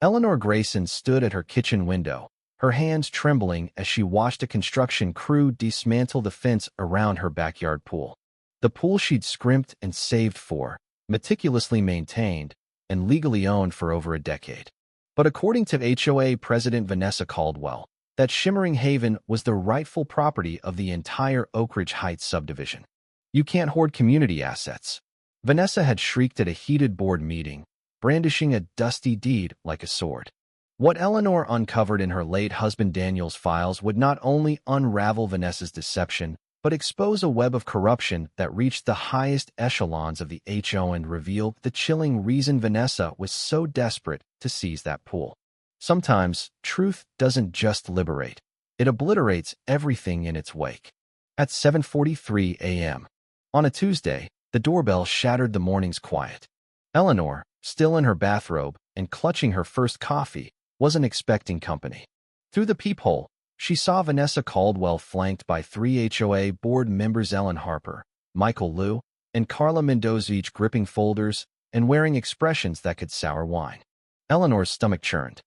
Eleanor Grayson stood at her kitchen window, her hands trembling as she watched a construction crew dismantle the fence around her backyard pool. The pool she'd scrimped and saved for, meticulously maintained, and legally owned for over a decade. But according to HOA President Vanessa Caldwell, that shimmering haven was the rightful property of the entire Oak Ridge Heights subdivision. "You can't hoard community assets," Vanessa had shrieked at a heated board meeting, brandishing a dusty deed like a sword. What Eleanor uncovered in her late husband Daniel's files would not only unravel Vanessa's deception, but expose a web of corruption that reached the highest echelons of the HOA and reveal the chilling reason Vanessa was so desperate to seize that pool. Sometimes, truth doesn't just liberate, it obliterates everything in its wake. At 7:43 a.m. on a Tuesday, the doorbell shattered the morning's quiet. Eleanor, still in her bathrobe and clutching her first coffee, wasn't expecting company. Through the peephole, she saw Vanessa Caldwell flanked by 3 HOA board members Ellen Harper, Michael Liu, and Carla Mendoza, each gripping folders and wearing expressions that could sour wine. Eleanor's stomach churned.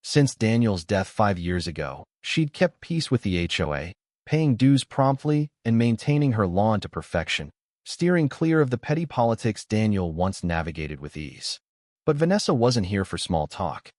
Since Daniel's death 5 years ago, she'd kept peace with the HOA, paying dues promptly and maintaining her lawn to perfection, steering clear of the petty politics Daniel once navigated with ease. But Vanessa wasn't here for small talk.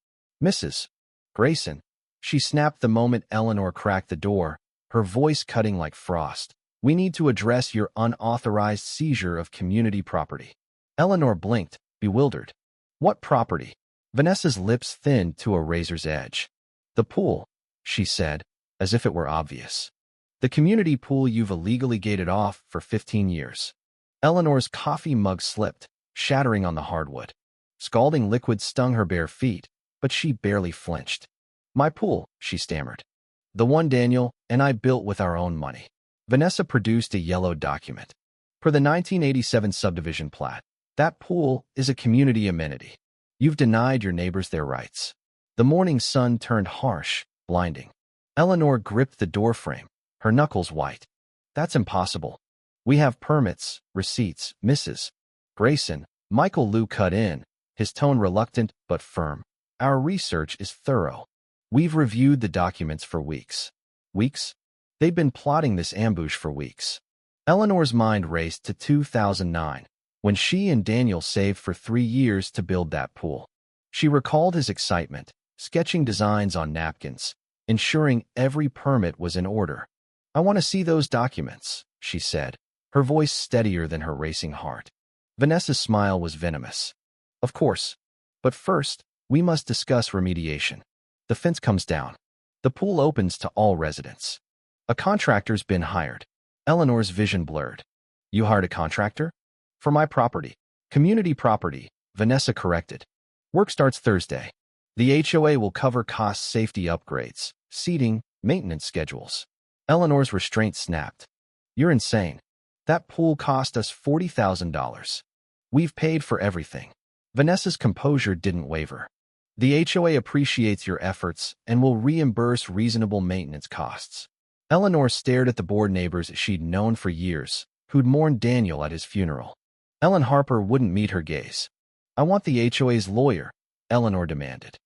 "Mrs. Grayson," she snapped the moment Eleanor cracked the door, her voice cutting like frost, "we need to address your unauthorized seizure of community property." Eleanor blinked, bewildered. "What property?" Vanessa's lips thinned to a razor's edge. "The pool," she said, as if it were obvious. "The community pool you've illegally gated off for 15 years. Eleanor's coffee mug slipped, shattering on the hardwood. Scalding liquid stung her bare feet, but she barely flinched. "My pool," she stammered. "The one Daniel and I built with our own money." Vanessa produced a yellow document. "Per the 1987 subdivision plat, that pool is a community amenity. You've denied your neighbors their rights." The morning sun turned harsh, blinding. Eleanor gripped the doorframe, her knuckles white. "That's impossible. We have permits, receipts, Mrs. Grayson." Michael Liu cut in, his tone reluctant but firm. "Our research is thorough. We've reviewed the documents for weeks." Weeks? They'd been plotting this ambush for weeks. Eleanor's mind raced to 2009, when she and Daniel saved for 3 years to build that pool. She recalled his excitement, sketching designs on napkins, ensuring every permit was in order. "I want to see those documents," she said, her voice steadier than her racing heart. Vanessa's smile was venomous. "Of course. But first, we must discuss remediation. The fence comes down. The pool opens to all residents. A contractor's been hired." Eleanor's vision blurred. "You hired a contractor?" "For my property." "Community property," Vanessa corrected. "Work starts Thursday. The HOA will cover cost safety upgrades, seating, maintenance schedules." Eleanor's restraint snapped. "You're insane. That pool cost us $40,000. We've paid for everything." Vanessa's composure didn't waver. "The HOA appreciates your efforts and will reimburse reasonable maintenance costs." Eleanor stared at the board neighbors she'd known for years, who'd mourned Daniel at his funeral. Ellen Harper wouldn't meet her gaze. "I want the HOA's lawyer," Eleanor demanded.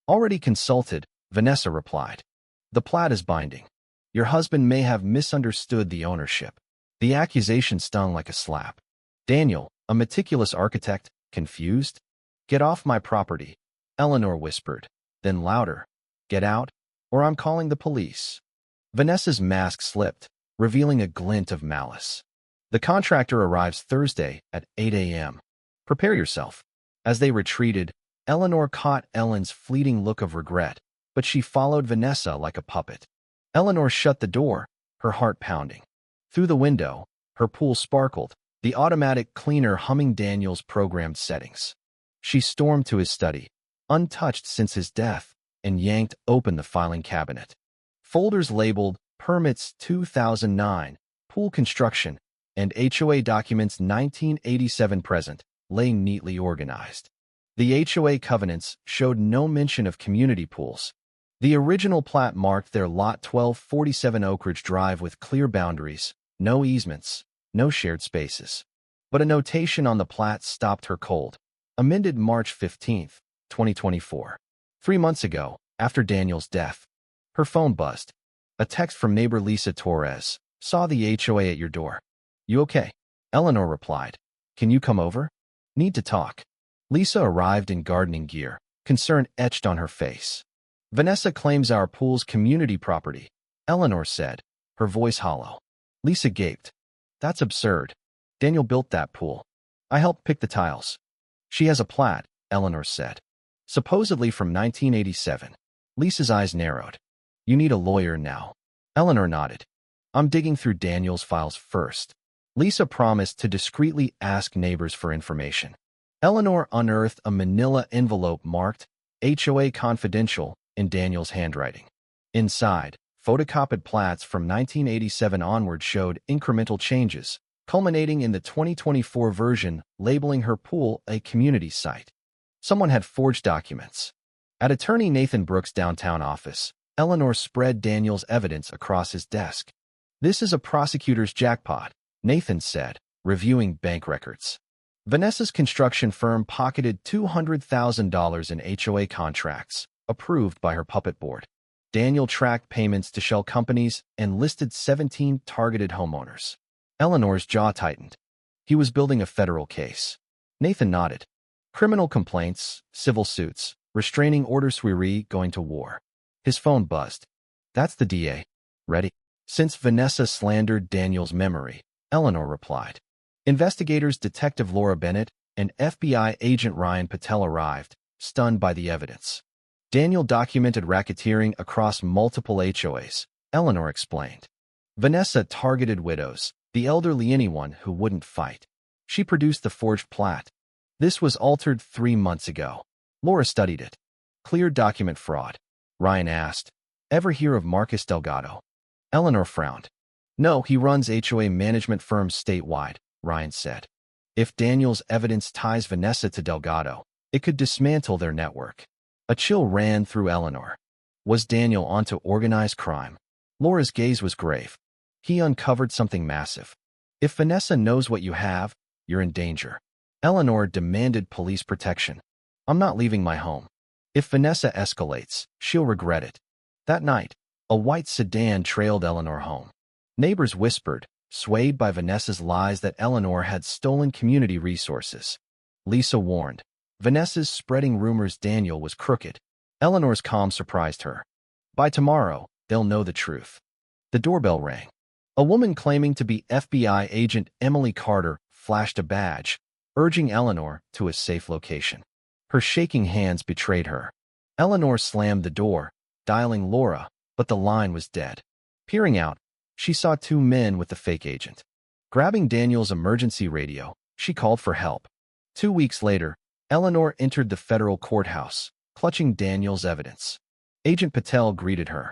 "Already consulted," Vanessa replied. "The plat is binding. Your husband may have misunderstood the ownership." The accusation stung like a slap. Daniel, a meticulous architect, confused? "Get off my property," Eleanor whispered, then louder. "Get out, or I'm calling the police." Vanessa's mask slipped, revealing a glint of malice. "The contractor arrives Thursday at 8 a.m. Prepare yourself." As they retreated, Eleanor caught Ellen's fleeting look of regret, but she followed Vanessa like a puppet. Eleanor shut the door, her heart pounding. Through the window, her pool sparkled, the automatic cleaner humming Daniel's programmed settings. She stormed to his study, untouched since his death, and yanked open the filing cabinet. Folders labeled Permits 2009, Pool Construction, and HOA Documents 1987 present lay neatly organized. The HOA covenants showed no mention of community pools. The original plat marked their Lot 1247 Oak Ridge Drive with clear boundaries, no easements, no shared spaces. But a notation on the plat stopped her cold. Amended March 15, 2024. 3 months ago, after Daniel's death, her phone buzzed. A text from neighbor Lisa Torres. Saw the HOA at your door. You okay? Eleanor replied. Can you come over? Need to talk. Lisa arrived in gardening gear, concern etched on her face. Vanessa claims our pool's community property, Eleanor said, her voice hollow. Lisa gaped. That's absurd. Daniel built that pool. I helped pick the tiles. She has a plat, Eleanor said. Supposedly from 1987. Lisa's eyes narrowed. You need a lawyer now. Eleanor nodded. I'm digging through Daniel's files first. Lisa promised to discreetly ask neighbors for information. Eleanor unearthed a manila envelope marked HOA Confidential in Daniel's handwriting. Inside, photocopied plats from 1987 onward showed incremental changes, culminating in the 2024 version labeling her pool a community site. Someone had forged documents. At attorney Nathan Brooks' downtown office, Eleanor spread Daniel's evidence across his desk. This is a prosecutor's jackpot, Nathan said, reviewing bank records. Vanessa's construction firm pocketed $200,000 in HOA contracts, approved by her puppet board. Daniel tracked payments to shell companies and listed 17 targeted homeowners. Eleanor's jaw tightened. He was building a federal case. Nathan nodded. Criminal complaints, civil suits, restraining orders, going to war. His phone buzzed. That's the DA. Ready? Since Vanessa slandered Daniel's memory, Eleanor replied. Investigators Detective Laura Bennett and FBI agent Ryan Patel arrived, stunned by the evidence. Daniel documented racketeering across multiple HOAs, Eleanor explained. Vanessa targeted widows, the elderly, anyone who wouldn't fight. She produced the forged plat. This was altered 3 months ago. Laura studied it. Clear document fraud. Ryan asked. Ever hear of Marcus Delgado? Eleanor frowned. No, he runs HOA management firms statewide, Ryan said. If Daniel's evidence ties Vanessa to Delgado, it could dismantle their network. A chill ran through Eleanor. Was Daniel onto organized crime? Laura's gaze was grave. He uncovered something massive. If Vanessa knows what you have, you're in danger. Eleanor demanded police protection. I'm not leaving my home. If Vanessa escalates, she'll regret it. That night, a white sedan trailed Eleanor home. Neighbors whispered, swayed by Vanessa's lies that Eleanor had stolen community resources. Lisa warned. Vanessa's spreading rumors Daniel was crooked. Eleanor's calm surprised her. By tomorrow, they'll know the truth. The doorbell rang. A woman claiming to be FBI agent Emily Carter flashed a badge, urging Eleanor to a safe location. Her shaking hands betrayed her. Eleanor slammed the door, dialing Laura, but the line was dead. Peering out, she saw 2 men with the fake agent. Grabbing Daniel's emergency radio, she called for help. 2 weeks later, Eleanor entered the federal courthouse, clutching Daniel's evidence. Agent Patel greeted her.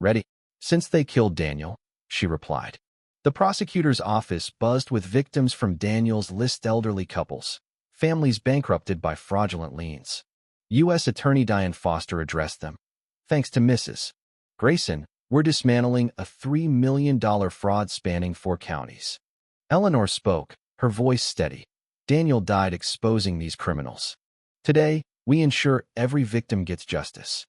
Ready? Since they killed Daniel, she replied. The prosecutor's office buzzed with victims from Daniel's list: elderly couples, families bankrupted by fraudulent liens. U.S. Attorney Diane Foster addressed them. Thanks to Mrs. Grayson, we're dismantling a $3 million fraud spanning 4 counties. Eleanor spoke, her voice steady. Daniel died exposing these criminals. Today, we ensure every victim gets justice.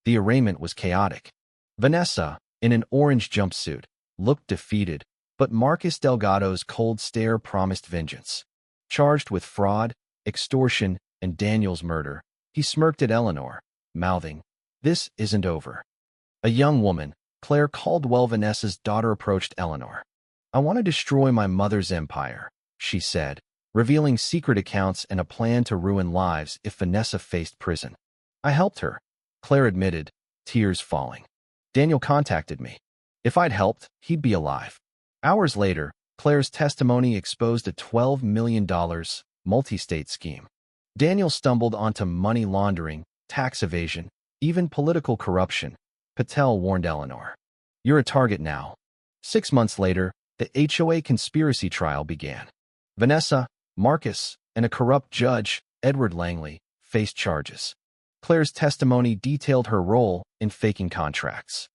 The arraignment was chaotic. Vanessa, in an orange jumpsuit, looked defeated, but Marcus Delgado's cold stare promised vengeance. Charged with fraud, extortion, and Daniel's murder, he smirked at Eleanor, mouthing, "This isn't over." A young woman, Claire Caldwell, Vanessa's daughter, approached Eleanor. "I want to destroy my mother's empire," she said, revealing secret accounts and a plan to ruin lives if Vanessa faced prison. "I helped her," Claire admitted, tears falling. "Daniel contacted me. If I'd helped, he'd be alive." Hours later, Claire's testimony exposed a $12 million multi-state scheme. Daniel stumbled onto money laundering, tax evasion, even political corruption. Patel warned Eleanor. "You're a target now." 6 months later, the HOA conspiracy trial began. Vanessa, Marcus, and a corrupt judge, Edward Langley, faced charges. Claire's testimony detailed her role in faking contracts.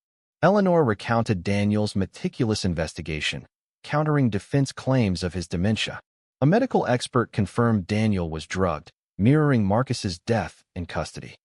Eleanor recounted Daniel's meticulous investigation, countering defense claims of his dementia. A medical expert confirmed Daniel was drugged, mirroring Marcus's death in custody.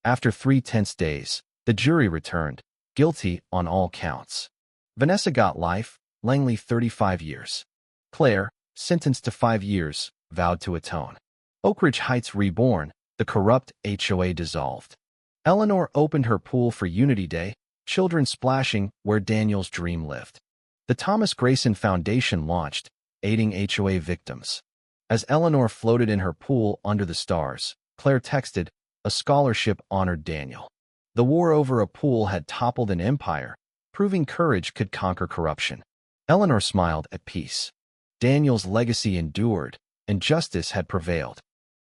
After 3 tense days, the jury returned, guilty on all counts. Vanessa got life, Langley 35 years. Claire, sentenced to 5 years, vowed to atone. Oak Ridge Heights reborn, the corrupt HOA dissolved. Eleanor opened her pool for Unity Day, children splashing where Daniel's dream lived. The Thomas Grayson Foundation launched, aiding HOA victims. As Eleanor floated in her pool under the stars, Claire texted, "A scholarship honored Daniel." The war over a pool had toppled an empire, proving courage could conquer corruption. Eleanor smiled at peace. Daniel's legacy endured, and justice had prevailed.